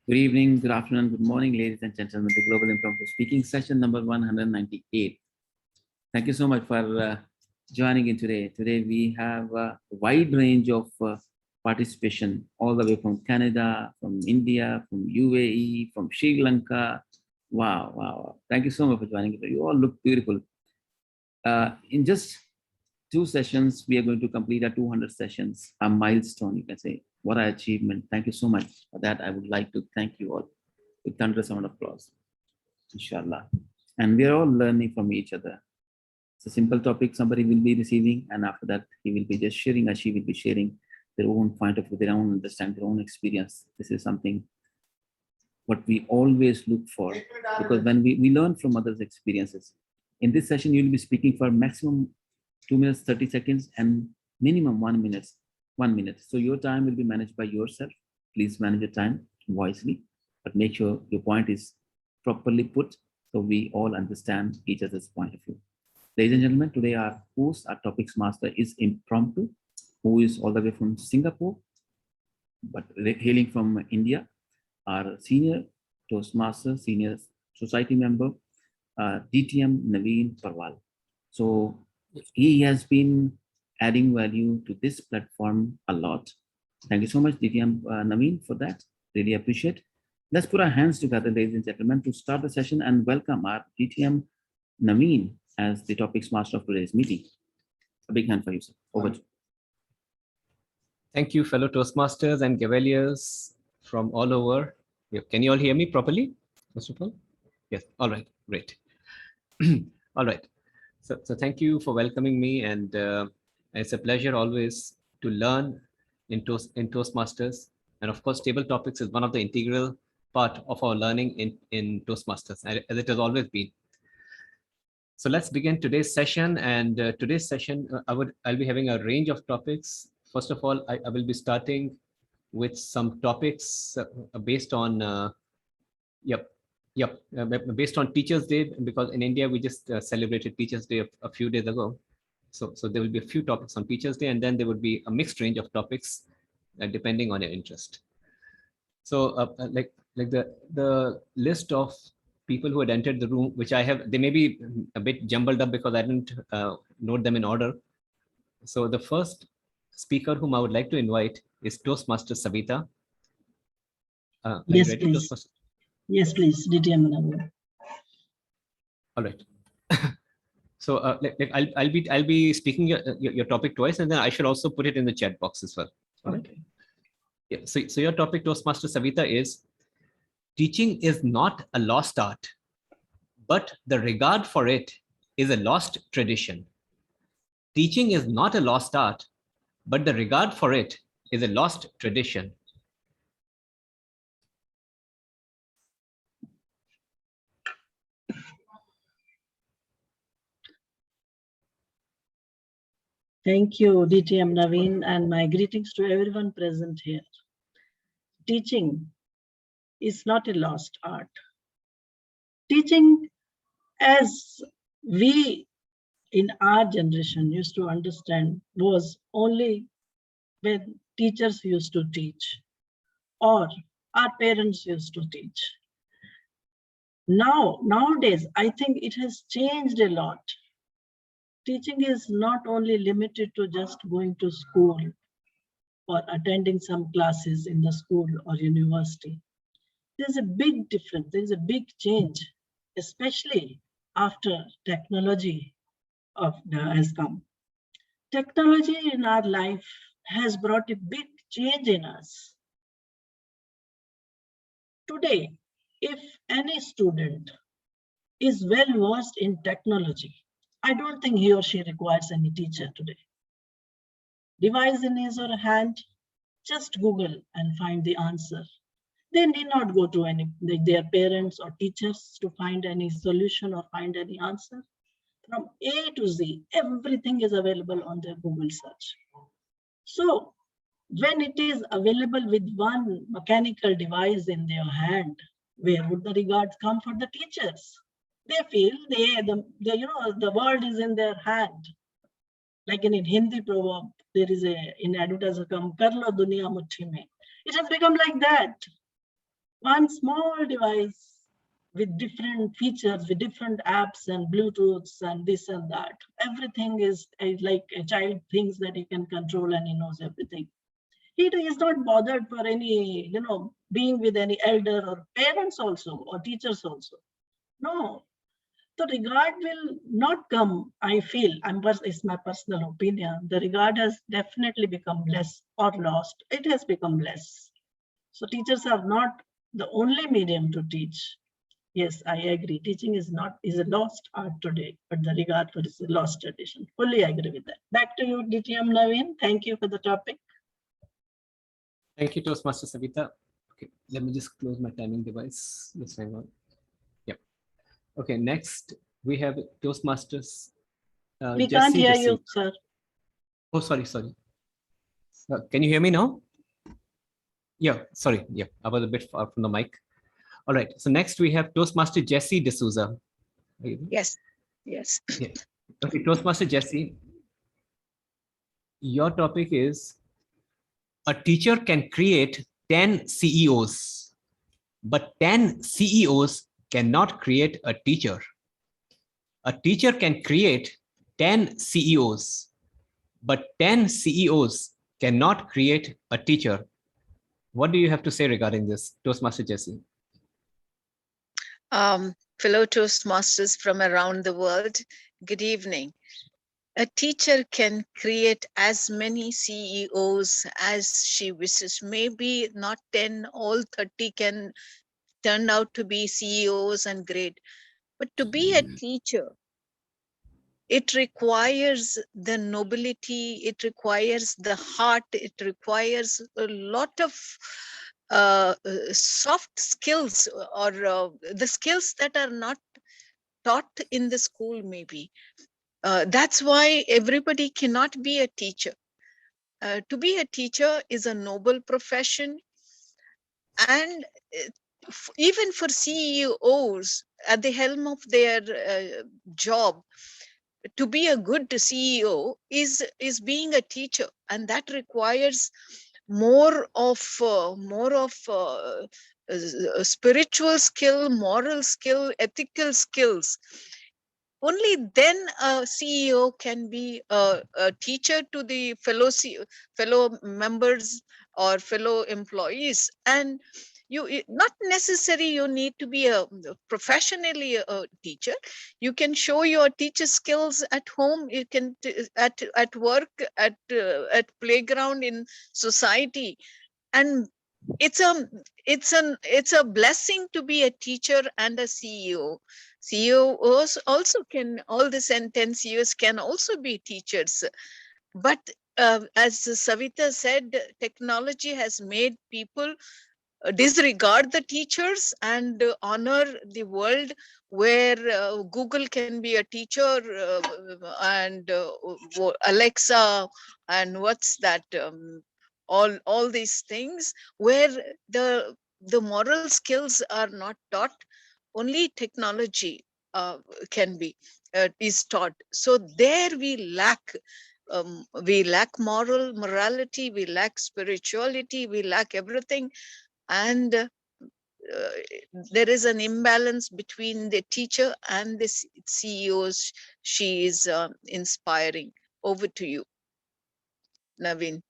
Good evening, good afternoon, good morning, ladies and gentlemen, to Global Impromptu Speaking session number 198. Thank you so much for joining in today. Today we have a wide range of participation all the way from Canada, from India, from UAE, from Sri Lanka. Wow. Thank you so much for joining. You all look beautiful. In just 2 sessions, we are going to complete our 200 sessions, a milestone, you can say. What an achievement. Thank you so much for that. I would like to thank you all with thunderous round of applause, inshallah. And we are all learning from each other. It's a simple topic somebody will be receiving, and after that, he will be just sharing or she will be sharing their own point of view, their own understanding, their own experience. This is something what we always look for, because when we learn from others' experiences. In this session, you will be speaking for maximum 2 minutes, 30 seconds, and minimum 1 minute. 1 minute. So your time will be managed by yourself. Please manage your time wisely, but make sure your point is properly put so we all understand each other's point of view. Ladies and gentlemen, today our host, our topics master is Impromptu, who is all the way from Singapore, but hailing from India. Our senior Toastmaster, senior society member, DTM Naveen Parwal. So he has been adding value to this platform a lot. Thank you so much, DTM Naveen, for that. Really appreciate. Let's put our hands together, ladies and gentlemen, to start the session and welcome our DTM Naveen as the topics master of today's meeting. A big hand for you, sir. Over to you. Thank you, fellow Toastmasters and Cavaliers from all over. Can you all hear me properly, first of all? Yes. All right. Great. All right. So thank you for welcoming me, and it's a pleasure always to learn in Toastmasters. And of course, table topics is one of the integral part of our learning in Toastmasters, as it has always been. So let's begin today's session. And today's session, I'll be having a range of topics. First of all, I will be starting with some topics based on, based on Teachers' Day, because in India, we just celebrated Teachers' Day a few days ago. So there will be a few topics on Teachers' Day, and then there would be a mixed range of topics depending on your interest. So like the list of people who had entered the room, which I have, they may be a bit jumbled up because I didn't note them in order. So the first speaker whom I would like to invite is Toastmaster Savita. Yes, please. Yes, please. DTM. All right. So I'll be speaking your topic twice, and then I should also put it in the chat box as well. All right. Yeah. So your topic, Toastmaster Savita, is teaching is not a lost art, but the regard for it is a lost tradition. Teaching is not a lost art, but the regard for it is a lost tradition. Thank you, DTM Naveen, and my greetings to everyone present here. Teaching is not a lost art. Teaching, as we in our generation used to understand, was only when teachers used to teach or our parents used to teach. Nowadays, I think it has changed a lot. Teaching is not only limited to just going to school or attending some classes in the school or university. There's a big difference, there's a big change, especially after technology has come. Technology in our life has brought a big change in us. Today, if any student is well versed in technology, I don't think he or she requires any teacher today. Device in his or her hand, just Google and find the answer. They need not go to their parents or teachers to find any solution or find any answer. From A to Z, everything is available on their Google search. So when it is available with one mechanical device in their hand, where would the regards come for the teachers? They feel the world is in their hand. Like in Hindi proverb, there is in advertiser come, kar lo duniya muthi mein. It has become like that. One small device with different features, with different apps and Bluetooths and this and that. Everything is like a child thinks that he can control and he knows everything. He is not bothered for any, being with any elder or parents also or teachers also. No, the regard will not come. I feel, it's my personal opinion. The regard has definitely become less or lost. It has become less. So teachers are not the only medium to teach. Yes, I agree. Teaching is a lost art today, but the regard for it is a lost tradition. Fully agree with that. Back to you, DTM Naveen. Thank you for the topic. Thank you, Toastmaster Savita. Okay, let me just close my timing device. Just hang on. Yep. Okay, next we have Toastmasters. We can't hear Jessie. you, sir. Oh, sorry. Can you hear me now? Yeah, sorry. Yeah, I was a bit far from the mic. All right. So next we have Toastmaster Jessie D'Souza. Yes. Yes. Yeah. Okay, Toastmaster Jessie, your topic is a teacher can create 10 CEOs, but 10 CEOs cannot create a teacher. A teacher can create 10 CEOs, but 10 CEOs cannot create a teacher. What do you have to say regarding this, Toastmaster Jessie? Fellow Toastmasters from around the world, good evening. A teacher can create as many CEOs as she wishes. Maybe not 10, all 30 can turn out to be CEOs and great. But to be a teacher, it requires the nobility, it requires the heart, it requires a lot of soft skills or the skills that are not taught in the school maybe. That's why everybody cannot be a teacher. To be a teacher is a noble profession, and even for CEOs at the helm of their job, to be a good CEO is being a teacher, and that requires more of spiritual skill, moral skill, ethical skills. Only then a CEO can be a teacher to the fellow members or fellow employees. And not necessary you need to be a professionally a teacher. You can show your teacher skills at home. You can at work, at playground, in society. And it's a blessing to be a teacher and a CEO. CEOs also can, all the 10 CEOs can also be teachers. But as Savita said, technology has made people disregard the teachers and honor the world where Google can be a teacher, and Alexa, and what's that, all these things where the moral skills are not taught. Only technology can be is taught. So there we lack morality, we lack spirituality, we lack everything. And there is an imbalance between the teacher and the CEOs she is inspiring. Over to you, Naveen.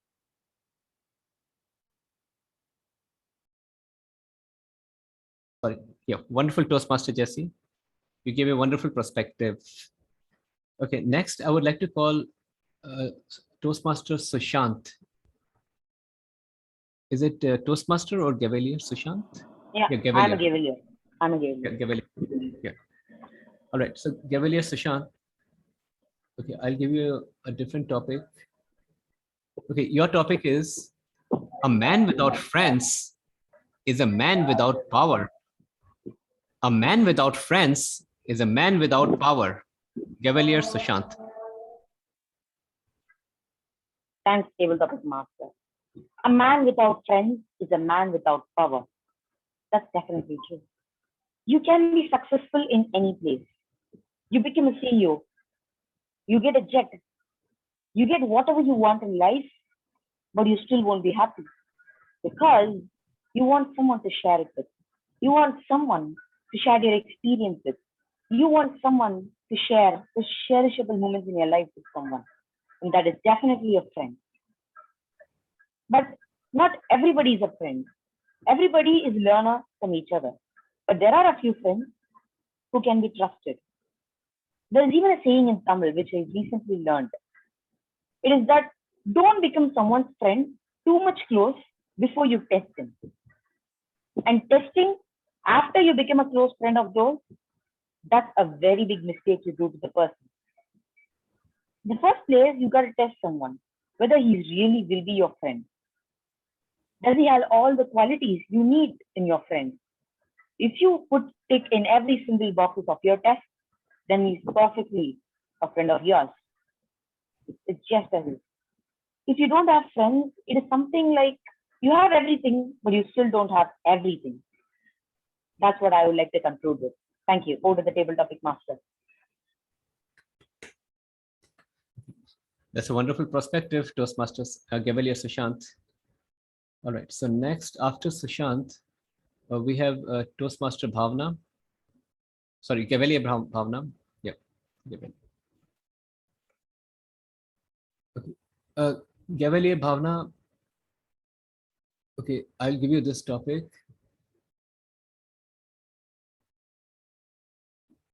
Sorry. Yeah, wonderful, Toastmaster Jessie. You gave a wonderful perspective. Okay, next I would like to call Toastmaster Sushant. Is it Toastmaster or Gavalier, Sushant? Yeah, Gavalier. I'm a Gavalier. Yeah, Gavalier. Yeah. All right. So Gavalier Sushant. Okay, I'll give you a different topic. Okay, your topic is a man without friends is a man without power. A man without friends is a man without power. Gavalier Sushant. Thanks, tabletop master. A man without friends is a man without power. That's definitely true. You can be successful in any place. You become a CEO. You get a jet. You get whatever you want in life, but you still won't be happy because you want someone to share it with. You want someone to share your experience with. You want someone to share the cherishable moments in your life with someone. And that is definitely a friend. But not everybody is a friend. Everybody is learner from each other. But there are a few friends who can be trusted. There is even a saying in Tamil, which I recently learned. It is that don't become someone's friend too much close before you test him. And testing after you become a close friend of those, that's a very big mistake you do to the person. The first place, you got to test someone, whether he really will be your friend. Does he have all the qualities you need in your friend? If you put tick in every single boxes of your test, then he's perfectly a friend of yours. It's just as is. If you don't have friends, it is something like you have everything, but you still don't have everything. That's what I would like to conclude with. Thank you. Over to the table topic master. That's a wonderful perspective, Toastmasters Gavalier Sushant. All right, so next after Sushant, we have Toastmaster Bhavna. Sorry, Gavalier Bhavna. Yep. Okay. Gavalier Bhavna. Okay, I'll give you this topic.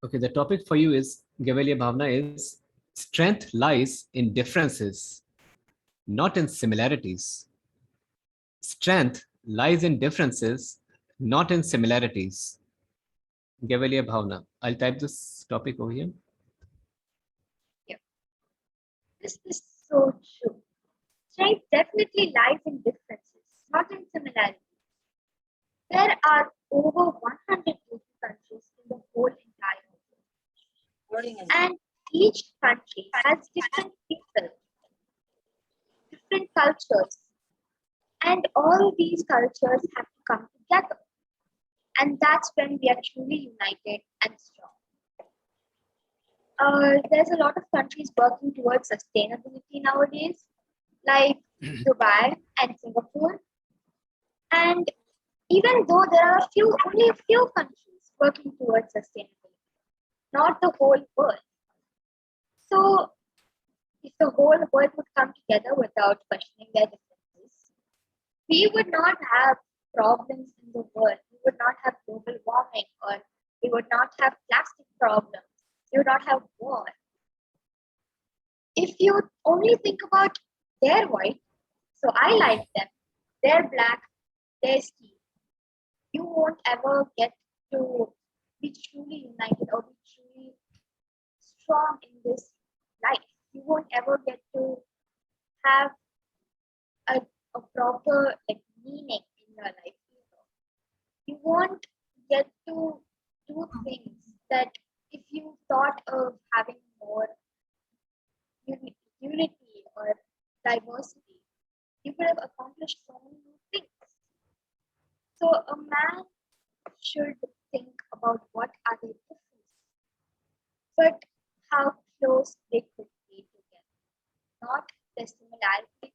Okay, the topic for you is, Gavalier Bhavna, is strength lies in differences, not in similarities. Strength lies in differences, not in similarities. Gavalier Bhavna. I'll type this topic over here. This is so true. Strength definitely lies in differences, not in similarities. There are over 180 countries in the whole entire world. And each country has different people, different cultures. And all these cultures have to come together. And that's when we are truly united and strong. There's a lot of countries working towards sustainability nowadays, like Dubai and Singapore. And even though there are only a few countries working towards sustainability, not the whole world. So if the whole world would come together without questioning their differences, we would not have problems in the world. We would not have global warming, or we would not have plastic problems. We would not have war. If you only think about they're white, so I like them, they're black, they're Steve, you won't ever get to be truly united or be truly strong in this life. You won't ever get to have a proper meaning in your life either. You won't get to do things that if you thought of having more unity or diversity, you could have accomplished so many new things. So a man should think about what are the differences, but how close they could be together, not the similarities,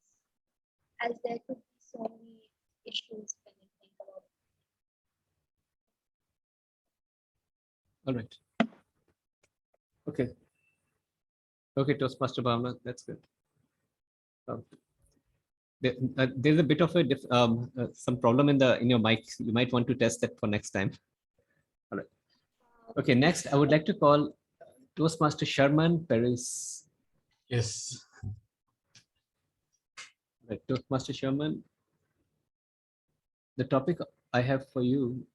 as there could be so many issues when you think about it. All right. Okay. Okay, Toastmaster Bhavna, that's good. There's a bit of a some problem in your mic. You might want to test that for next time. All right. Okay, next I would like to call Toastmaster Sharman Paris. Yes. Right, Toastmaster Sharman. The topic I have for you.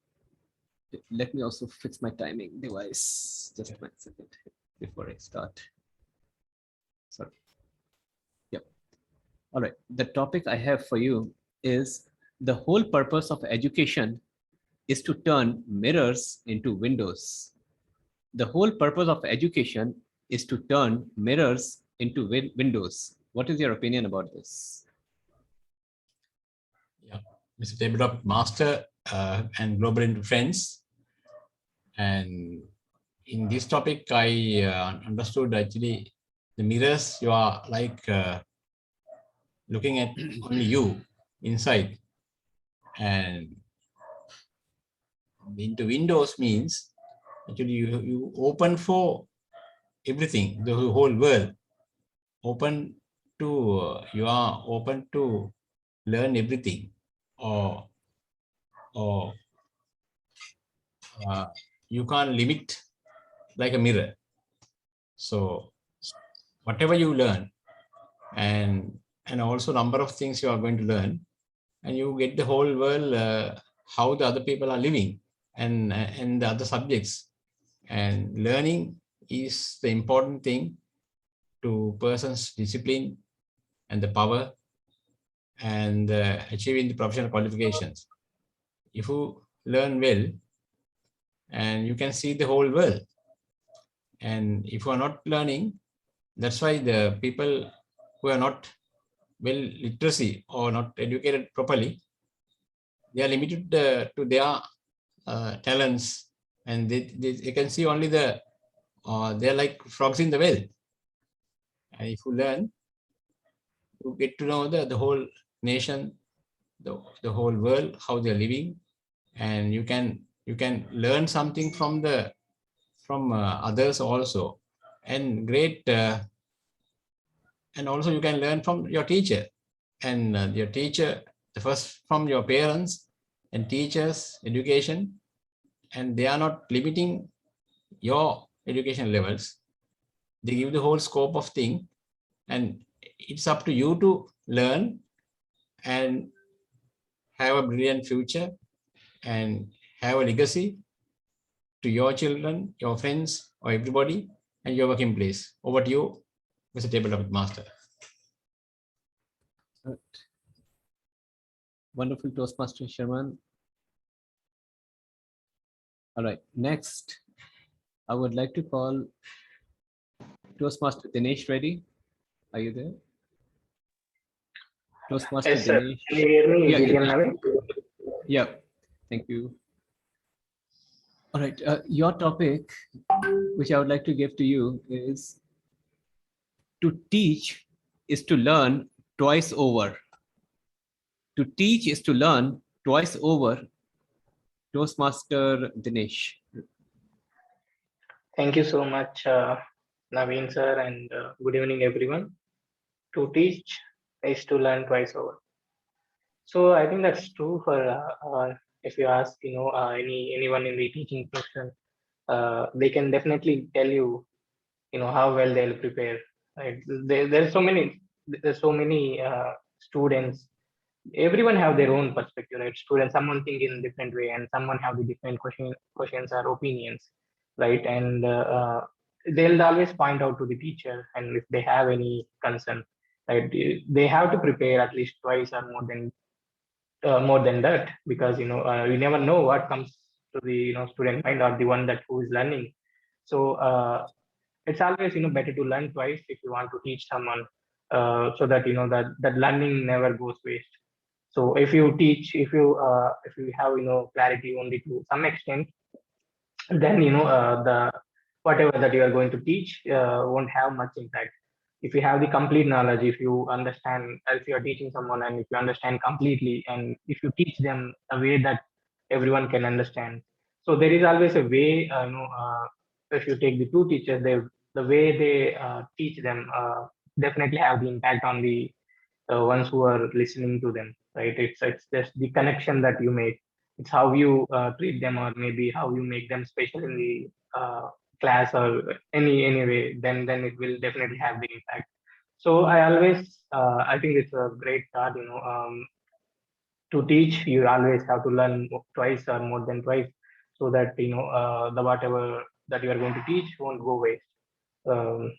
Let me also fix my timing device. Just 1 second before I start. Sorry. Yep. All right. The topic I have for you is the whole purpose of education is to turn mirrors into windows. The whole purpose of education is to turn mirrors into windows. What is your opinion about this? Yeah, Mr. Tabletop Master and Global into Friends. And in this topic, I understood actually the mirrors, you are like looking at only you inside. And into windows means actually you open for everything, the whole world. Open to, you are open to learn everything, or you can't limit like a mirror. So whatever you learn, and also number of things you are going to learn, and you get the whole world, how the other people are living, and the other subjects. And learning is the important thing to person's discipline and the power and achieving the professional qualifications. If you learn well, and you can see the whole world. And if you are not learning, that's why the people who are not well literacy or not educated properly, they are limited to their talents, and they can see only the they're like frogs in the well. And if you learn, you get to know the whole nation, the whole world, how they're living, and you can learn something from others also, and great and also you can learn from your teacher, and your teacher, the first from your parents and teachers education, and they are not limiting your education levels. They give the whole scope of thing, and it's up to you to learn and have a brilliant future and have a legacy to your children, your friends, or everybody, and your working place. Over to you, Mr. Table Topic Master. Wonderful, Toastmaster Sharman. All right, next, I would like to call Toastmaster Dinesh Reddy. Are you there? Toastmaster Yes, sir. Dinesh. Can you hear me? Yeah, yeah, thank you. All right, your topic, which I would like to give to you, is to teach is to learn twice over. To teach is to learn twice over. Toastmaster Dinesh. Thank you so much, Naveen sir, and good evening, everyone. To teach is to learn twice over. So I think that's true for if you ask, anyone in the teaching profession, they can definitely tell you, how well they'll prepare. Right? There's so many students. Everyone have their own perspective, right? Students, someone think in different way, and someone have the different questions or opinions, right? And they'll always point out to the teacher, and if they have any concern, right, they have to prepare at least twice or more than that, because you never know what comes to the student mind, or the one that who is learning. So it's always better to learn twice if you want to teach someone, so that that learning never goes waste. So if you teach, if you have clarity only to some extent, then the whatever that you are going to teach won't have much impact. If you have the complete knowledge, if you understand, if you are teaching someone and if you understand completely, and if you teach them a way that everyone can understand, so there is always a way. If you take the two teachers, the way they teach them definitely have the impact on the ones who are listening to them, right? It's just the connection that you make. It's how you treat them, or maybe how you make them special in the class, or any way. Then it will definitely have the impact. So I always I think it's a great thought. To teach, you always have to learn twice or more than twice, so that the whatever that you are going to teach won't go waste.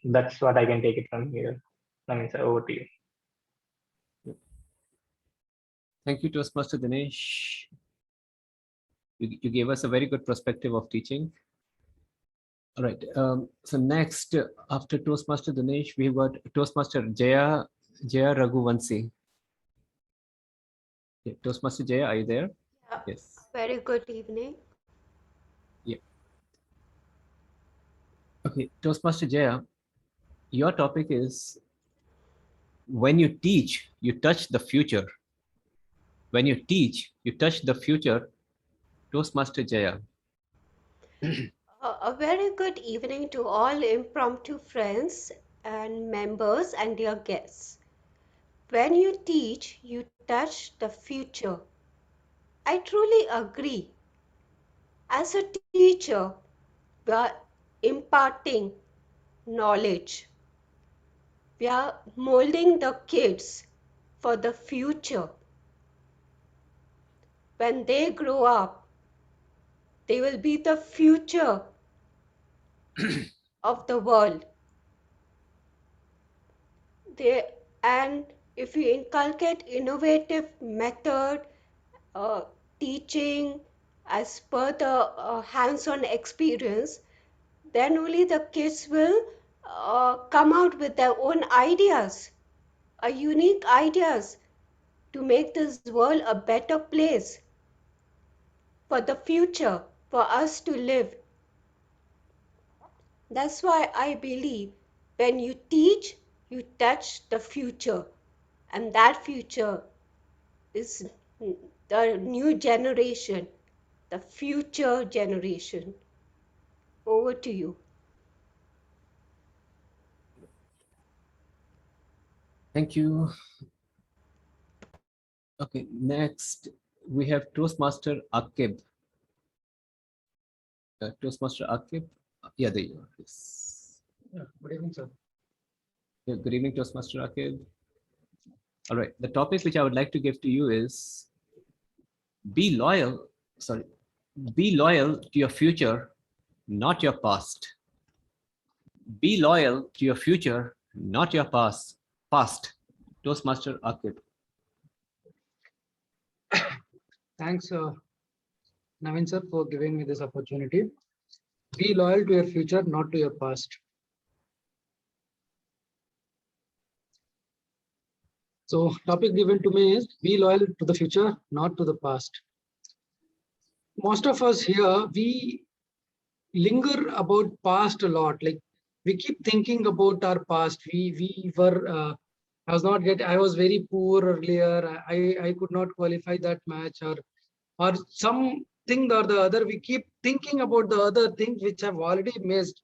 That's what I can take it from here. I mean, sir, over to you. Thank you, Toastmaster Dinesh. You gave us a very good perspective of teaching. All right. So next, after Toastmaster Dinesh, we've got Toastmaster Jaya Raghuvanshi. Yeah, Toastmaster Jaya, are you there? Yeah. Yes. Very good evening. Yeah. Okay, Toastmaster Jaya, your topic is when you teach, you touch the future. When you teach, you touch the future. Toastmaster Jaya. A very good evening to all impromptu friends and members and dear guests. When you teach, you touch the future. I truly agree. As a teacher, we are imparting knowledge. We are molding the kids for the future. When they grow up, they will be the future of the world. They, and if you inculcate innovative method, uh, teaching as per the hands-on experience, then only the kids will come out with their own ideas, unique ideas to make this world a better place for the future, for us to live. That's why I believe when you teach, you touch the future, and that future is the new generation, the future generation. Over to you. Thank you. Okay, next we have Toastmaster Akib. Toastmaster Akib. Yeah, there you are. Yes. Yeah, good evening, sir. Yeah, good evening, Toastmaster Akib. All right, the topic which I would like to give to you is be loyal to your future, not your past. Be loyal to your future, not your past. Toastmaster Akib. Thanks, Naveen sir, for giving me this opportunity. Be loyal to your future, not to your past. So, topic given to me is be loyal to the future, not to the past. Most of us here, we linger about past a lot. Like we keep thinking about our past. We were. I was very poor earlier. I could not qualify that match, or something or the other. We keep thinking about the other things which have already missed,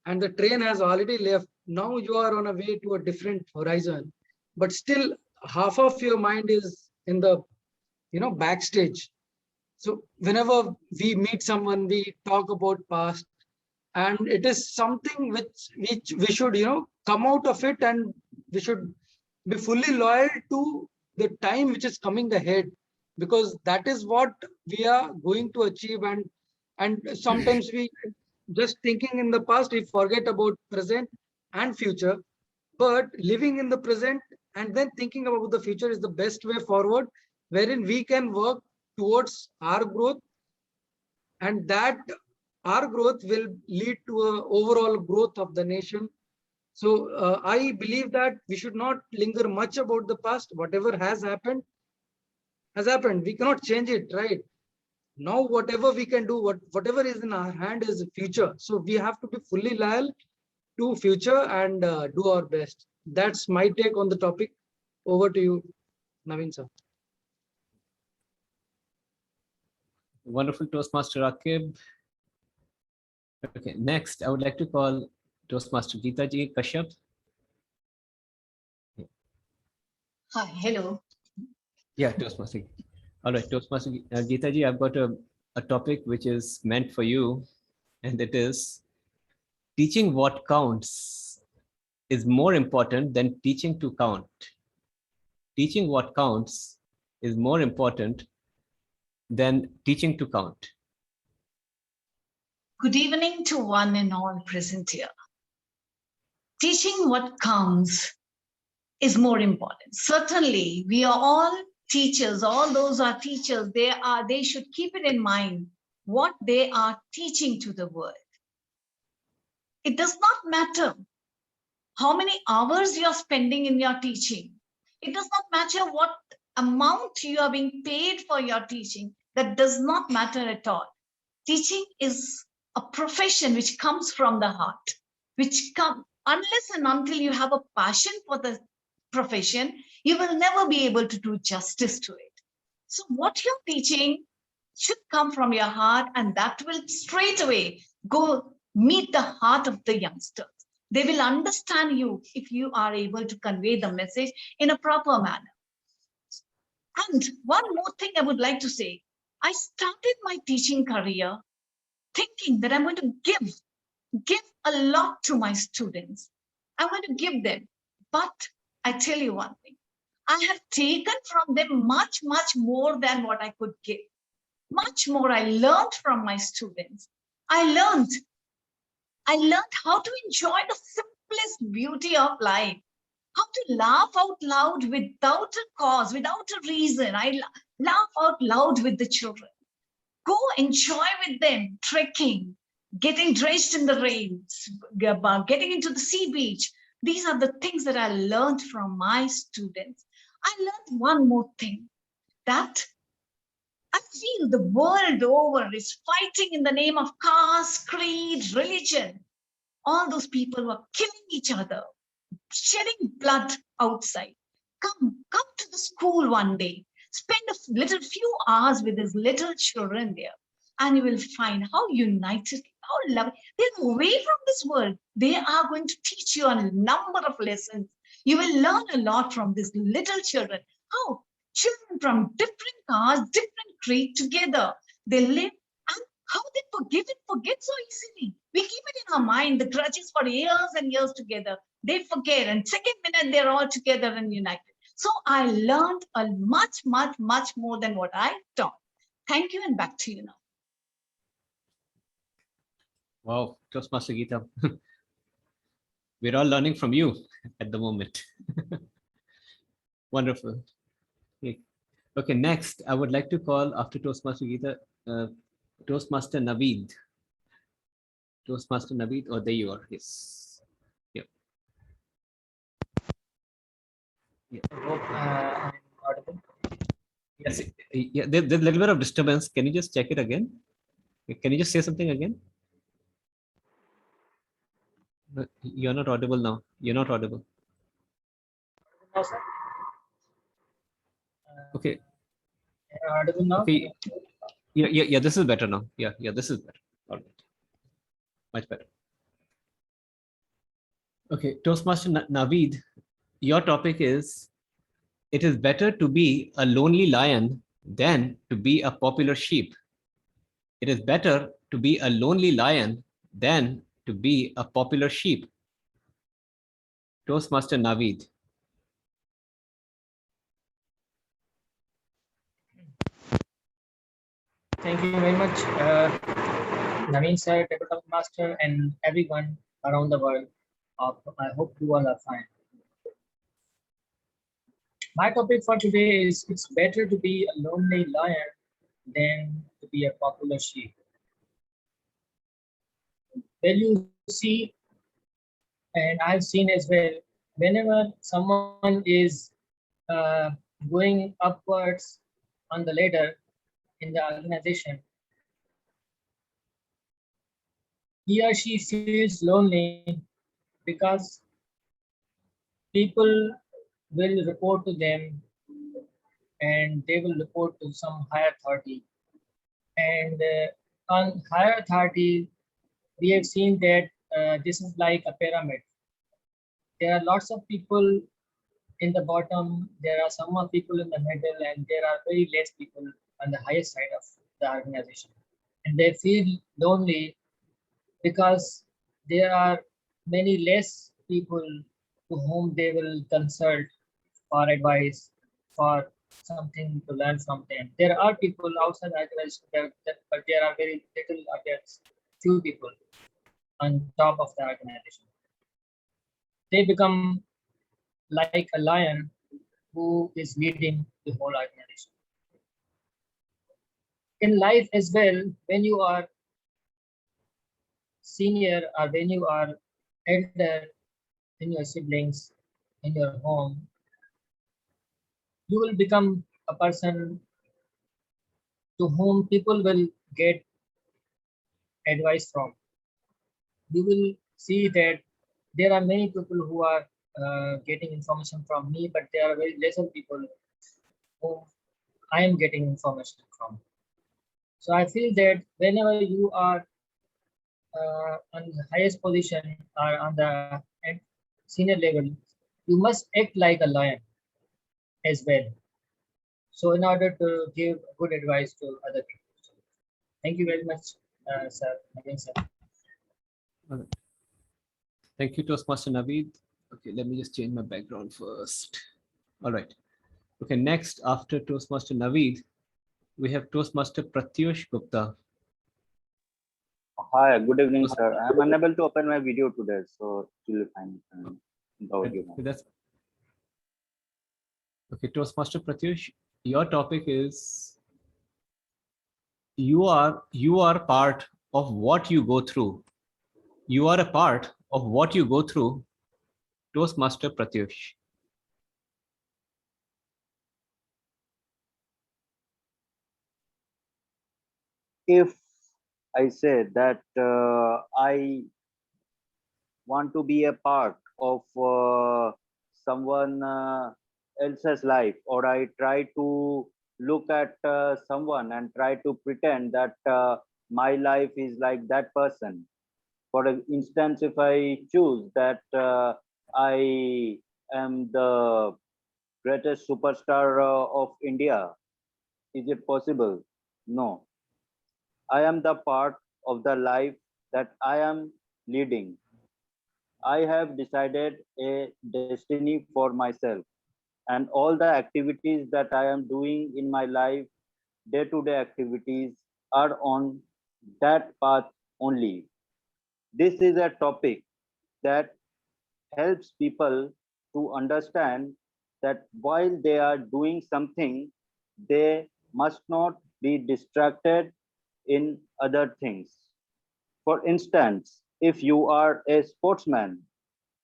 and the train has already left. Now you are on a way to a different horizon, but still half of your mind is in the backstage. So whenever we meet someone, we talk about past, and it is something which we should come out of it, and we should be fully loyal to the time which is coming ahead, because that is what we are going to achieve. And sometimes we just thinking in the past, we forget about present and future, but living in the present and then thinking about the future is the best way forward, wherein we can work towards our growth, and that our growth will lead to a overall growth of the nation. So I believe that we should not linger much about the past. Whatever has happened has happened. We cannot change it, right? Now whatever we can do, whatever is in our hand is the future. So we have to be fully loyal to future and do our best. That's my take on the topic. Over to you, Naveen sir. Wonderful, Toastmaster Akib. Okay, next I would like to call Toastmaster Geeta Ji Kashyap. Hi, hello. Yeah, Toastmaster. All right, Toastmaster Geeta Ji, I've got a topic which is meant for you, and it is teaching what counts is more important than teaching to count. Teaching what counts is more important than teaching to count. Good evening to one and all present here. Teaching what counts is more important. Certainly, we are all teachers. All those are teachers. They should keep it in mind what they are teaching to the world. It does not matter how many hours you are spending in your teaching. It does not matter what amount you are being paid for your teaching. That does not matter at all. Teaching is a profession which comes from the heart, unless and until you have a passion for the profession, you will never be able to do justice to it. So what you're teaching should come from your heart, and that will straight away go meet the heart of the youngsters. They will understand you if you are able to convey the message in a proper manner. And one more thing I would like to say, I started my teaching career thinking that I'm going to give a lot to my students. I'm going to give them. But I tell you one thing, I have taken from them much, much more than what I could give. Much more I learned from my students. I learned how to enjoy the simplest beauty of life, how to laugh out loud without a cause, without a reason. I laugh out loud with the children. Go enjoy with them, trekking, getting drenched in the rain, getting into the sea beach. These are the things that I learned from my students. I learned one more thing, that I feel the world over is fighting in the name of caste, creed, religion. All those people who are killing each other, shedding blood outside. Come to the school one day. Spend a little few hours with his little children there, and you will find how united, how loving. They're away from this world. They are going to teach you a number of lessons. You will learn a lot from these little children. How children from different castes, different creed together, they live, and how they forgive and forget so easily. We keep it in our mind, the grudges for years and years together. They forget, and second minute they're all together and united. So I learned a much, much, much more than what I taught. Thank you, and back to you now. Wow, Toastmaster Geeta. We're all learning from you at the moment. Wonderful. Okay, next, I would like to call, after Toastmaster Geeta, Toastmaster Naveed. Toastmaster Naveed, oh, there you are. Yes. Yep. Yeah. I hope I'm audible. Yes. Yeah, there's a little bit of disturbance. Can you just check it again? Can you just say something again? You're not audible now. You're not audible. No, sir. Okay. Audible now? Okay. Yeah. This is better now. Yeah. This is better. All right. Much better. Okay, Toastmaster Naveed, your topic is, it is better to be a lonely lion than to be a popular sheep. It is better to be a lonely lion than to be a popular sheep. Toastmaster Naveed. Thank you very much, Naveen sir, Tabletop Master, and everyone around the world. I hope you all are fine. My topic for today is, it's better to be a lonely lion than to be a popular sheep. Well, you see, and I've seen as well, whenever someone is going upwards on the ladder in the organization, he or she feels lonely because people will report to them and they will report to some higher authority. And on higher authority, we have seen that this is like a pyramid. There are lots of people in the bottom, there are some more people in the middle, and there are very less people on the highest side of the organization. And they feel lonely because there are many less people to whom they will consult for advice, for something to learn from them. There are people outside the organization, but there are very little, or there's few people on top of the organization. They become like a lion who is leading the whole organization. In life as well, when you are senior or when you are elder in your siblings, in your home, you will become a person to whom people will get advice from. You will see that there are many people who are getting information from me, but there are very lesser people whom I am getting information from. So I feel that whenever you are on the highest position or on the senior level, you must act like a lion as well. So in order to give good advice to other people. Thank you very much, sir. Again, sir. All right. Thank you, Toastmaster Naveed. Okay, let me just change my background first. All right. Okay, next after Toastmaster Naveed, we have Toastmaster Pratyush Gupta. Hi, good evening, sir. I'm unable to open my video today, so still fine. That's okay. Toastmaster Pratyush, your topic is you are part of what you go through. You are a part of what you go through. Toastmaster Pratyush. If I say that I want to be a part of someone else's life, or I try to look at someone and try to pretend that my life is like that person. For instance, if I choose that I am the greatest superstar of India, is it possible? No. I am the part of the life that I am leading. I have decided a destiny for myself, and all the activities that I am doing in my life, day-to-day activities, are on that path only. This is a topic that helps people to understand that while they are doing something, they must not be distracted in other things. For instance, if you are a sportsman,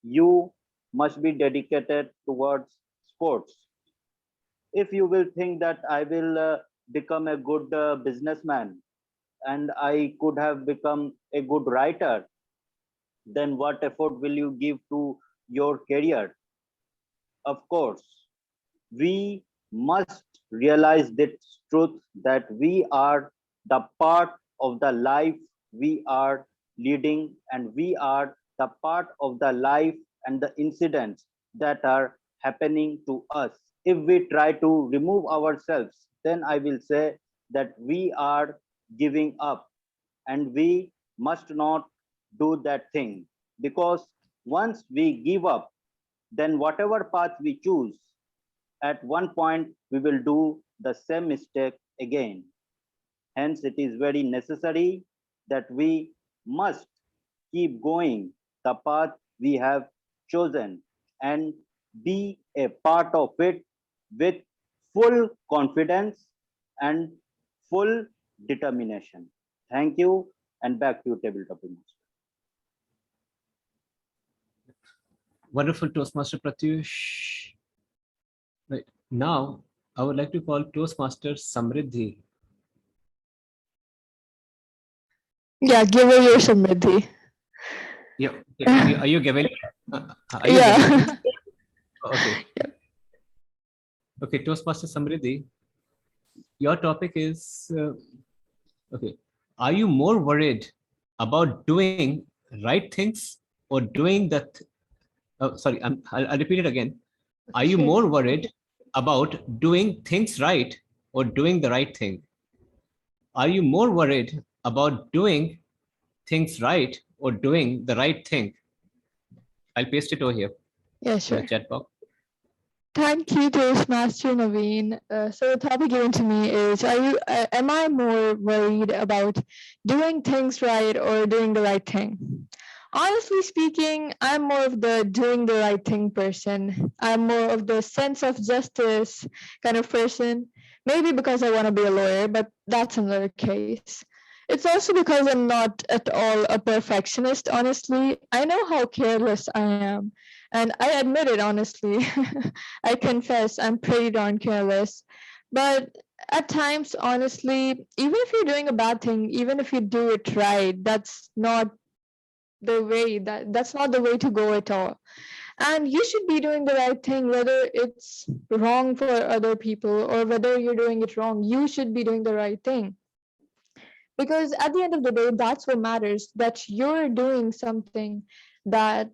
you must be dedicated towards sports. If you will think that I will become a good businessman and I could have become a good writer, then what effort will you give to your career? Of course, we must realize this truth that we are the part of the life we are leading, and we are the part of the life and the incidents that are happening to us. If we try to remove ourselves, then I will say that we are giving up, and we must not do that thing, because once we give up, then whatever path we choose, at one point we will do the same mistake again. Hence, it is very necessary that we must keep going the path we have chosen and be a part of it with full confidence and full determination. Thank you, and back to you, Tabletop Master. Wonderful, Toastmaster Pratyush. Right. Now, I would like to call Toastmaster Samriddhi. Yeah, give her your Samriddhi. Yeah. Are you giving? Yeah. Okay. Okay, Toastmaster Samriddhi, your topic is, okay, are you more worried about doing right things or doing that? Sorry, I'll repeat it again. Are you more worried about doing things right or doing the right thing? Are you more worried about doing things right or doing the right thing? I'll paste it over here. Yeah, in sure. the chat box. Thank you, Toastmaster Naveen. So the topic given to me is, am I more worried about doing things right or doing the right thing? Honestly speaking, I'm more of the doing the right thing person. I'm more of the sense of justice kind of person. Maybe because I want to be a lawyer, but that's another case. It's also because I'm not at all a perfectionist, honestly. I know how careless I am. And I admit it honestly. I confess I'm pretty darn careless. But at times, honestly, even if you're doing a bad thing, even if you do it right, that's not the way to go at all. And you should be doing the right thing, whether it's wrong for other people or whether you're doing it wrong. You should be doing the right thing. Because at the end of the day, that's what matters, that you're doing something that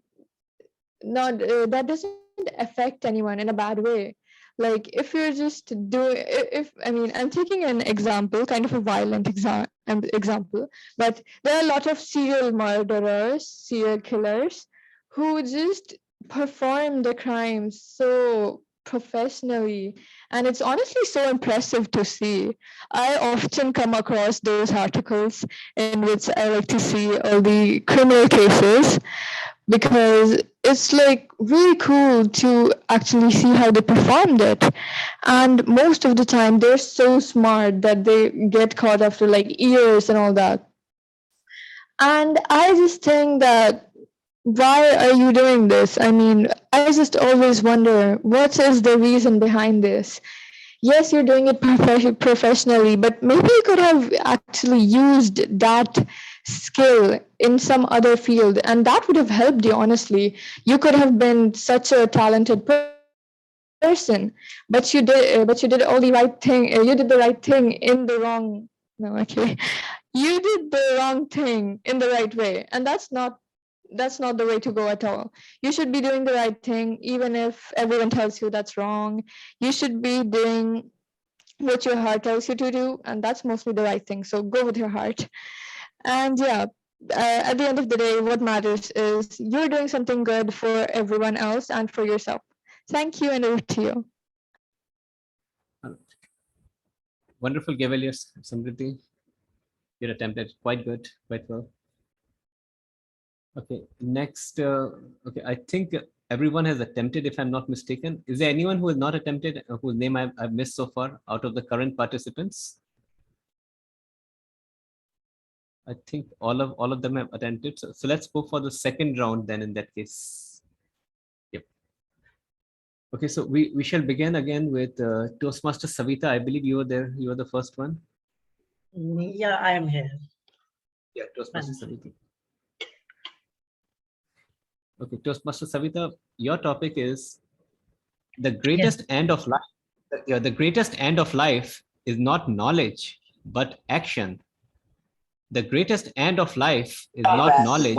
not that doesn't affect anyone in a bad way. Like if you're just doing, if I mean, I'm taking an example, kind of a violent example, but there are a lot of serial murderers, serial killers, who just perform the crimes so professionally, and it's honestly so impressive to see. I often come across those articles in which I like to see all the criminal cases, because it's like really cool to actually see how they performed it. And most of the time, they're so smart that they get caught after like years and all that. And I just think that, why are you doing this? I mean, I just always wonder, what is the reason behind this? Yes, you're doing it professionally, but maybe you could have actually used that skill in some other field, and that would have helped you, honestly. You could have been such a talented person, but you did all the right thing. You did the right thing in the wrong. No, okay. You did the wrong thing in the right way, and that's not the way to go at all. You should be doing the right thing, even if everyone tells you that's wrong. You should be doing what your heart tells you to do, and that's mostly the right thing. So go with your heart. And yeah, at the end of the day, what matters is you're doing something good for everyone else and for yourself. Thank you, and over to you. Wonderful, Gaveliers, Samriddhi. Your attempt at quite good, quite well. Okay, next. Okay, I think everyone has attempted, if I'm not mistaken. Is there anyone who has not attempted, whose name I've missed so far out of the current participants? I think all of them have attempted. So let's go for the second round then in that case. Yep. Okay, so we shall begin again with Toastmaster Savita. I believe you were there. You were the first one. Yeah, I am here. Yeah, Toastmaster Savita. Okay, Toastmaster Savita, your topic is the greatest end of life. The greatest end of life is not knowledge, but action. The greatest end of life is not knowledge,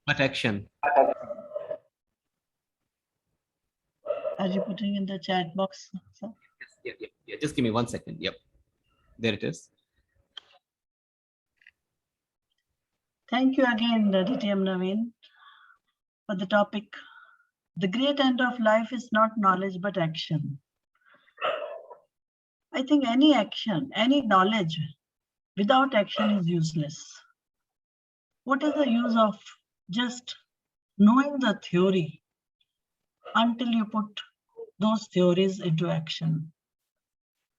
but action. Are you putting in the chat box, sir? Yeah. Just give me 1 second. Yep. There it is. Thank you again, DTM Naveen, for the topic. The great end of life is not knowledge, but action. I think any action, any knowledge without action is useless. What is the use of just knowing the theory until you put those theories into action?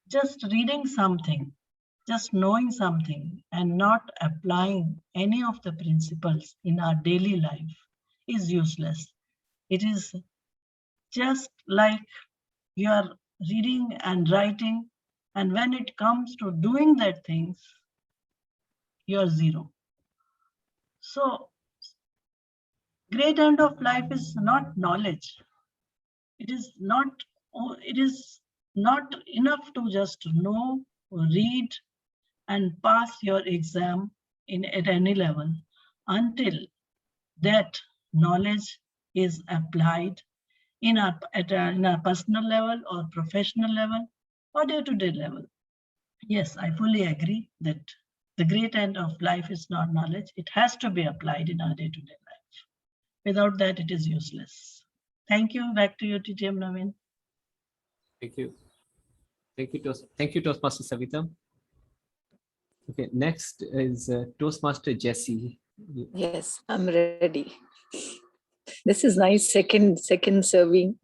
Just reading something, just knowing something and not applying any of the principles in our daily life is useless. It is just like you are reading and writing, and when it comes to doing that things, you're zero. So great end of life is not knowledge. It is not enough to just know, read, and pass your exam at any level until that knowledge is applied in our personal level or professional level or day-to-day level. Yes, I fully agree that the great end of life is not knowledge. It has to be applied in our day-to-day life. Without that, it is useless. Thank you. Back to you, TTM Naveen. Thank you. Thank you, Toastmaster Savita. Okay, next is Toastmaster Jesse. Yes, I'm ready. This is nice. Second serving.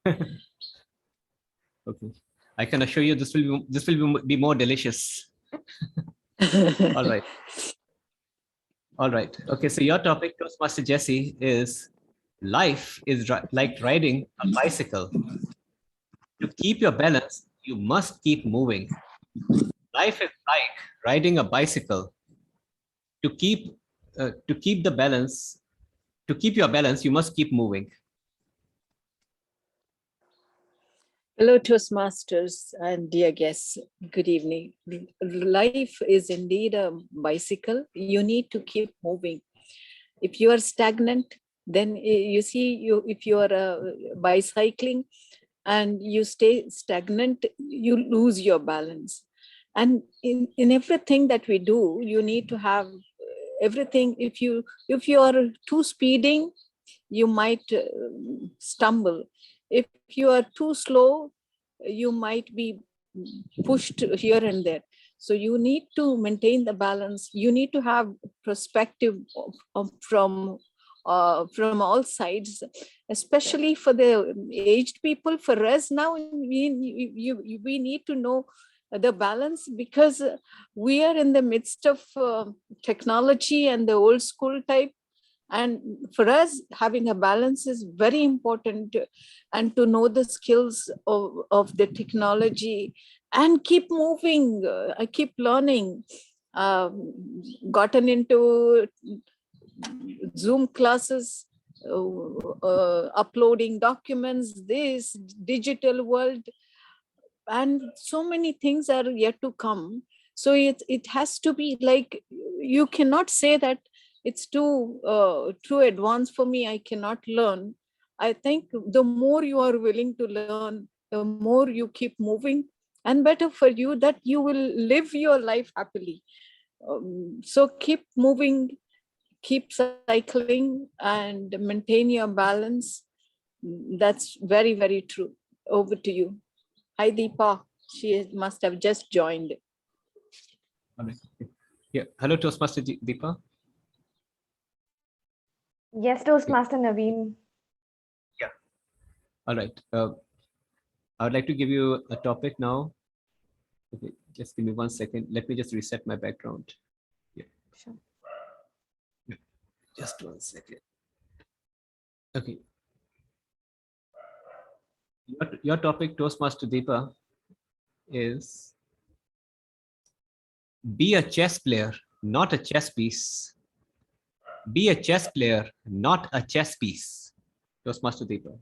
Okay, I can assure you this will be more delicious. All right. Okay, so your topic, Toastmaster Jesse, is life is like riding a bicycle. To keep your balance, you must keep moving. Life is like riding a bicycle. To keep your balance, you must keep moving. Hello, Toastmasters and dear guests. Good evening. Life is indeed a bicycle. You need to keep moving. If you are stagnant, then you see, if you are bicycling and you stay stagnant, you lose your balance. And in everything that we do, you need to have everything. If you are too speeding, you might stumble. If you are too slow, you might be pushed here and there. So you need to maintain the balance. You need to have perspective from all sides, especially for the aged people. For us now, we need to know the balance, because we are in the midst of technology and the old school type. And for us, having a balance is very important, and to know the skills of the technology and keep moving, keep learning. Gotten into Zoom classes, uploading documents, this digital world, and so many things are yet to come. So it has to be like, you cannot say that it's too advanced for me, I cannot learn. I think the more you are willing to learn, the more you keep moving, and better for you, that you will live your life happily. So keep moving, keep cycling, and maintain your balance. That's very, very true. Over to you. Hi, Deepa. She must have just joined. All right. Yeah. Hello, Toastmaster Deepa. Yes, Toastmaster Naveen. Yeah. All right. I would like to give you a topic now. Okay, just give me 1 second. Let me just reset my background. Yeah. Sure. Yeah. Just 1 second. Okay. Your topic, Toastmaster Deepa, is be a chess player, not a chess piece. Be a chess player, not a chess piece. Toastmaster Deepa.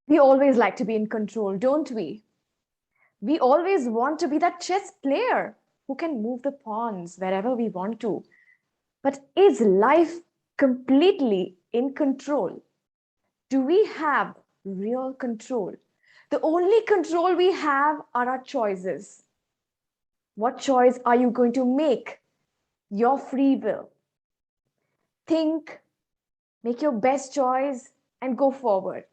We always like to be in control, don't we? We always want to be that chess player who can move the pawns wherever we want to. But is life completely in control? Do we have real control? The only control we have are our choices. What choice are you going to make? Your free will. Think, make your best choice, and go forward.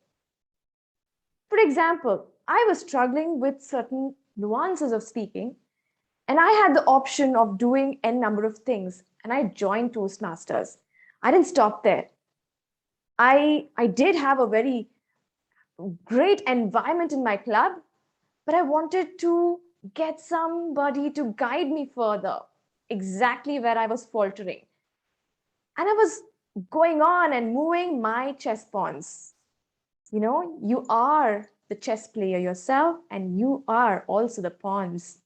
For example, I was struggling with certain nuances of speaking, and I had the option of doing n number of things, and I joined Toastmasters. I didn't stop there. I did have a very great environment in my club, but I wanted to get somebody to guide me further, exactly where I was faltering. And I was going on and moving my chess pawns. You know, you are the chess player yourself, and you are also the pawns.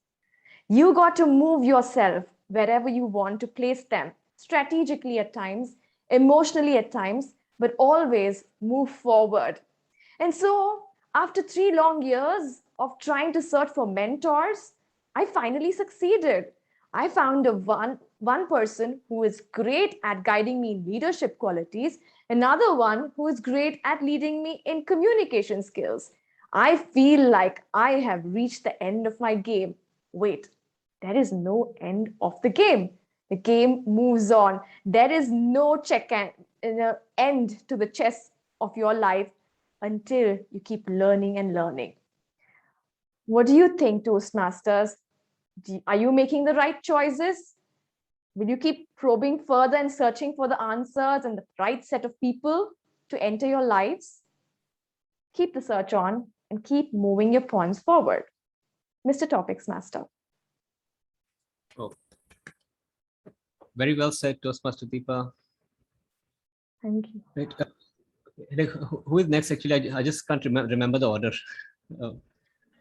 You got to move yourself wherever you want to place them, strategically at times, emotionally at times, but always move forward. And so, after 3 long years of trying to search for mentors, I finally succeeded. I found one person who is great at guiding me in leadership qualities, another one who is great at leading me in communication skills. I feel like I have reached the end of my game. Wait, there is no end of the game. The game moves on. There is no end to the chess of your life until you keep learning and learning. What do you think, Toastmasters? Are you making the right choices? Will you keep probing further and searching for the answers and the right set of people to enter your lives? Keep the search on and keep moving your pawns forward. Mr. Topics Master. Oh. Very well said, Toastmaster Deepa. Thank you. Right. Who is next? Actually, I just can't remember the order.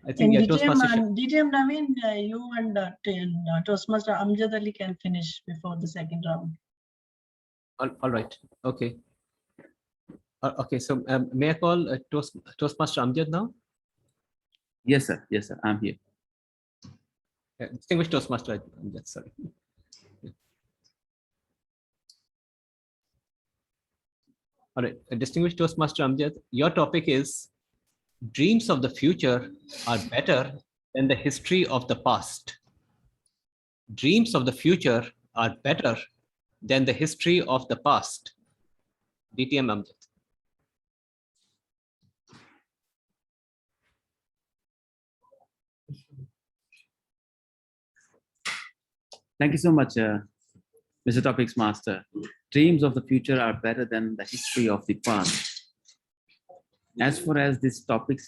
I think yeah, DTM Naveen, you and Toastmaster Amjad Ali can finish before the second round. All right. Okay. Okay, so may I call Toastmaster Amjad now? Yes, sir. Yes, sir. I'm here. Distinguished Toastmaster Amjad, sorry. All right, distinguished Toastmaster Amjad, your topic is dreams of the future are better than the history of the past. Dreams of the future are better than the history of the past. DTM Amjad. Thank you so much, Mr. Topics Master. Dreams of the future are better than the history of the past. As far as this topic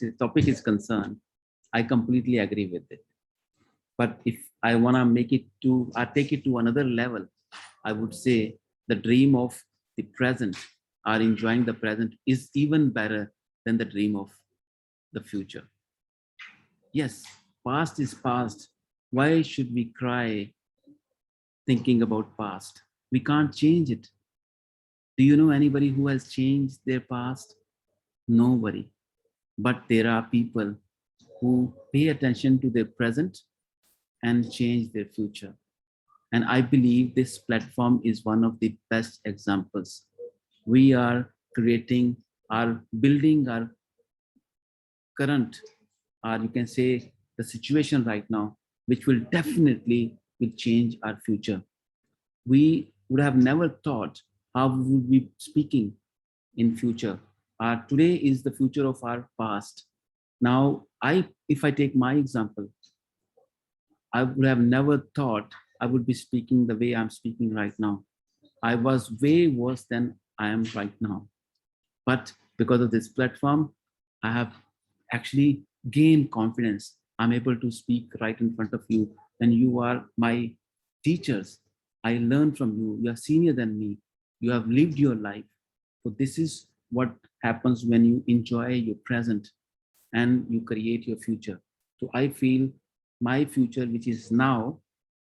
is concerned, I completely agree with it. But if I want to take it to another level, I would say the dream of the present or enjoying the present is even better than the dream of the future. Yes, past is past. Why should we cry thinking about past? We can't change it. Do you know anybody who has changed their past? Nobody. But there are people who pay attention to their present and change their future. And I believe this platform is one of the best examples. We are building our current, or you can say the situation right now, which will definitely change our future. We would have never thought how we would be speaking in future. Today is the future of our past. Now, if I take my example, I would have never thought I would be speaking the way I'm speaking right now. I was way worse than I am right now. But because of this platform, I have actually gained confidence. I'm able to speak right in front of you, and you are my teachers. I learn from you. You are senior than me. You have lived your life. So this is what happens when you enjoy your present and you create your future. So I feel my future, which is now,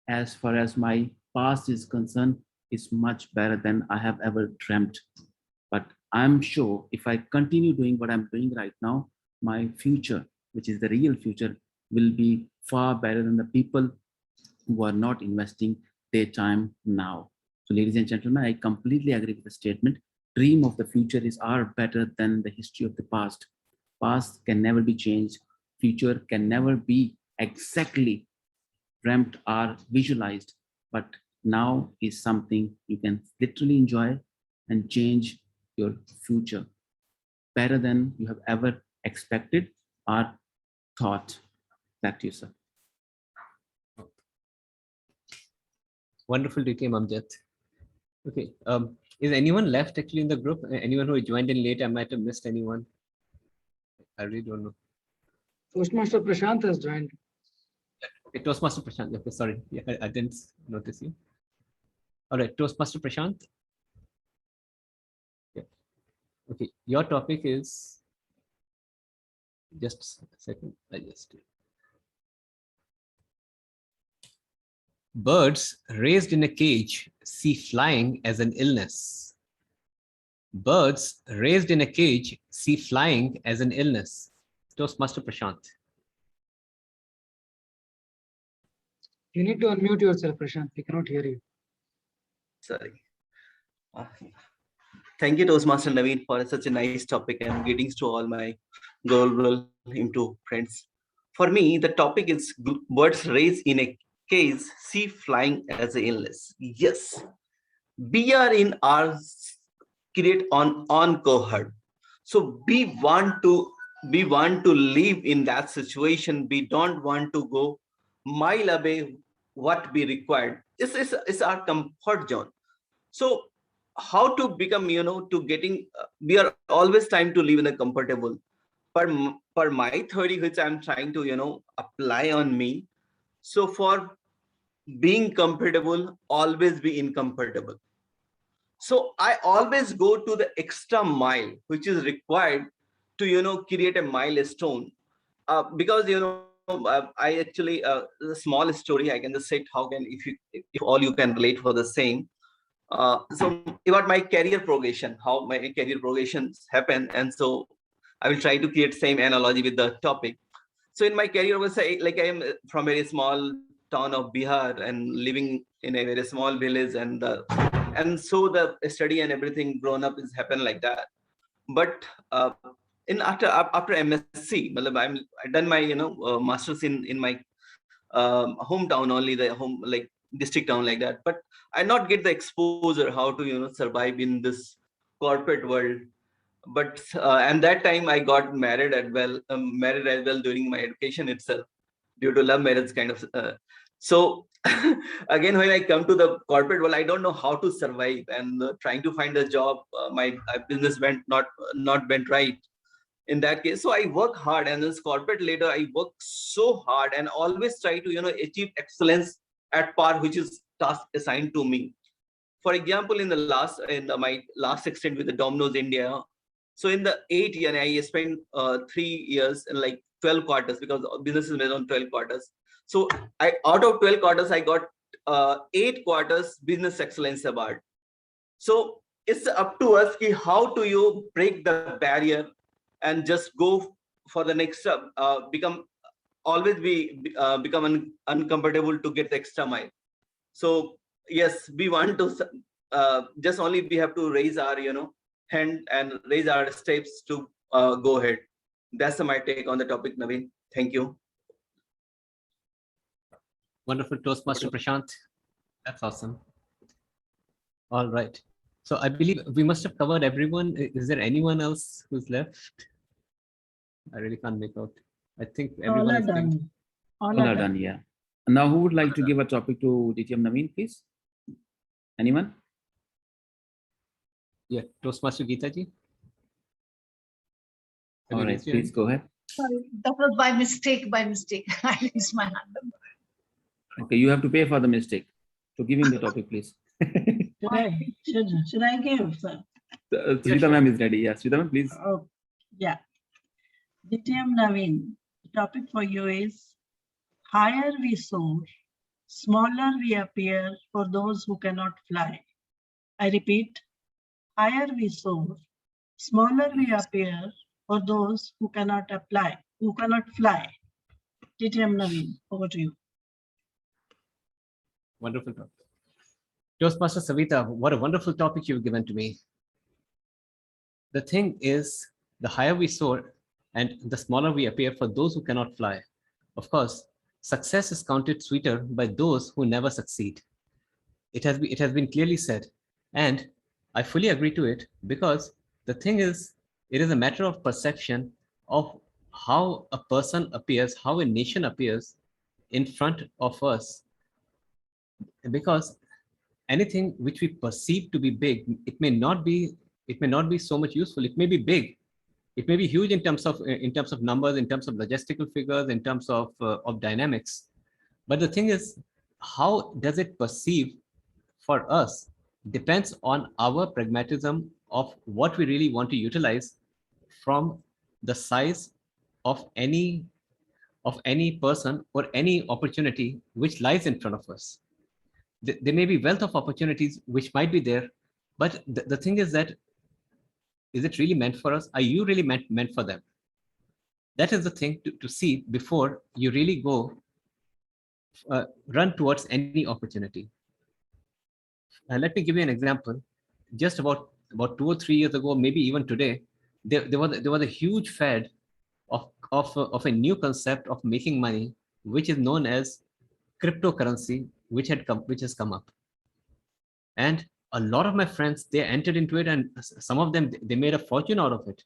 as far as my past is concerned, is much better than I have ever dreamt. But I'm sure if I continue doing what I'm doing right now, my future, which is the real future, will be far better than the people who are not investing their time now. So ladies and gentlemen, I completely agree with the statement. Dream of the future are better than the history of the past. Past can never be changed. Future can never be exactly dreamt or visualized, but now is something you can literally enjoy and change your future better than you have ever expected or thought. Back to you, sir. Wonderful DTM Amjad. Okay, is anyone left actually in the group? Anyone who joined in late? I might have missed anyone. I really don't know. Toastmaster Prashant has joined. Okay, Toastmaster Prashant. Okay, sorry, yeah, I didn't notice you. All right, Toastmaster Prashant. Yeah. Okay, your topic is just a second. I just birds raised in a cage see flying as an illness. Birds raised in a cage see flying as an illness. Toastmaster Prashant. You need to unmute yourself, Prashant. We cannot hear you. Sorry. Thank you, Toastmaster Naveen, for such a nice topic, and greetings to all my global Impromptu friends. For me, the topic is birds raised in a cage see flying as an illness. Yes, we are in our create on cohort. So we want to live in that situation. We don't want to go mile away what we required. This is our comfort zone. So how to become, to getting, we are always trying to live in a comfortable. For my theory, which I'm trying to, apply on me. So for being comfortable, always be incomfortable. So I always go to the extra mile, which is required to, create a milestone. Because, I actually, a small story, I can just say how can, if all you can relate for the same. So about my career progression, how my career progressions happen, and so I will try to create same analogy with the topic. So in my career, was like I am from a very small town of Bihar and living in a very small village, and so the study and everything grown up is happen like that. But in after MSc, I done my masters in my hometown only, the home like district town like that. But I not get the exposure how to survive in this corporate world. But and that time I got married as well during my education itself due to love marriage kind of. So again, when I come to the corporate world, I don't know how to survive, and trying to find a job. My business went not went right in that case. So I work hard, and this corporate later I work so hard and always try to achieve excellence at par, which is task assigned to me. For example, my last extent with the Domino's India. So in the 8 year, I spent 3 years and like 12 quarters, because business is made on 12 quarters. So I out of 12 quarters, I got 8 quarters business excellence award. So it's up to us how do you break the barrier and just go for the next step, become uncomfortable to get the extra mile. So yes, we want to just only we have to raise our hand and raise our steps to go ahead. That's my take on the topic, Naveen. Thank you. Wonderful, Toastmaster Prashant. That's awesome. All right. So I believe we must have covered everyone. Is there anyone else who's left? I really can't make out. I think everyone is done. All are done, yeah. Now, who would like to give a topic to DTM Naveen, please? Anyone? Yeah, Toastmaster Geeta ji. All right, please go ahead. Sorry, that was by mistake. By mistake, I raised my hand. Okay, you have to pay for the mistake. So giving the topic, please. Should I give, sir? Savita ma'am is ready. Yeah, Savita ma'am, please. Oh, yeah. DTM Naveen, the topic for you is higher we soar, smaller we appear for those who cannot fly. I repeat, higher we soar, smaller we appear for those who cannot fly. DTM Naveen, over to you. Wonderful topic. Toastmaster Savita, what a wonderful topic you've given to me. The thing is, the higher we soar and the smaller we appear for those who cannot fly. Of course, success is counted sweeter by those who never succeed. It has been clearly said, and I fully agree to it, because the thing is, it is a matter of perception of how a person appears, how a nation appears in front of us. Because anything which we perceive to be big, it may not be so much useful. It may be big, it may be huge in terms of numbers, in terms of logistical figures, in terms of dynamics. But the thing is, how does it perceive for us depends on our pragmatism of what we really want to utilize from the size of any person or any opportunity which lies in front of us. There may be wealth of opportunities which might be there, but the thing is that, is it really meant for us? Are you really meant for them? That is the thing to see before you really go run towards any opportunity. Let me give you an example. Just about 2 or 3 years ago, maybe even today, there was a huge fad of a new concept of making money, which is known as cryptocurrency, which has come up. And a lot of my friends, they entered into it, and some of them, they made a fortune out of it.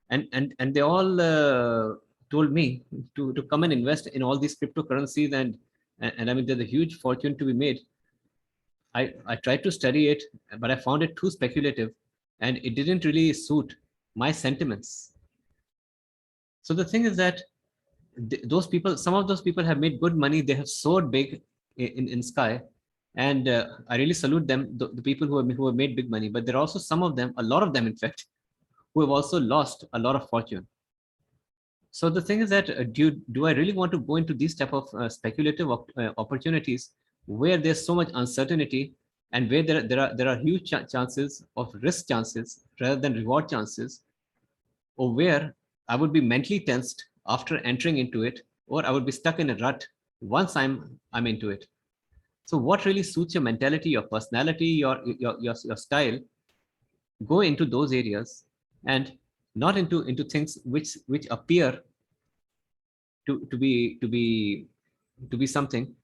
And they all told me to come and invest in all these cryptocurrencies, and I mean, there's a huge fortune to be made. I tried to study it, but I found it too speculative, and it didn't really suit my sentiments. So the thing is that some of those people have made good money. They have soared big in sky, and I really salute them, the people who have made big money. But there are also a lot of them, in fact, who have also lost a lot of fortune. So the thing is that, do I really want to go into these type of speculative opportunities where there's so much uncertainty and where there are huge chances of risk chances rather than reward chances, or where I would be mentally tensed after entering into it, or I would be stuck in a rut once I'm into it. So what really suits your mentality, your personality, your style, go into those areas and not into things which appear to be something,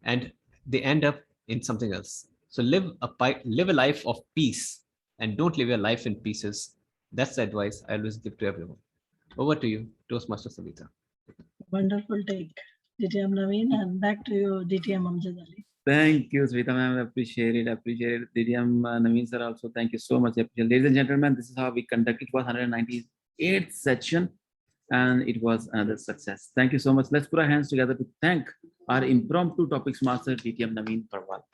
and they end up in something else. So live a life of peace, and don't live your life in pieces. That's the advice I always give to everyone. Over to you, Toastmaster Savita. Wonderful take, DTM Naveen, and back to you, DTM Amjad Ali. Thank you, Savita ma'am. Appreciate it. Appreciate it. DTM Naveen sir also. Thank you so much. Ladies and gentlemen, this is how we conducted. It was 198th session, and it was another success. Thank you so much. Let's put our hands together to thank our impromptu topics master, DTM Naveen Parwal.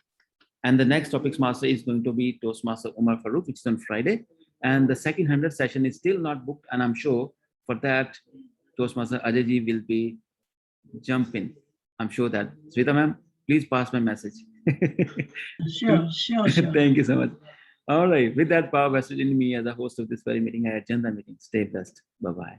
And the next topics master is going to be Toastmaster Umar Farooq, which is on Friday. And the second 100th session is still not booked, and I'm sure for that Toastmaster Ajay will be jumping. I'm sure that. Savita ma'am, please pass my message. Sure. Thank you so much. All right. With that power vested in me as a host of this very meeting, I adjourn the meeting. Stay blessed. Bye-bye.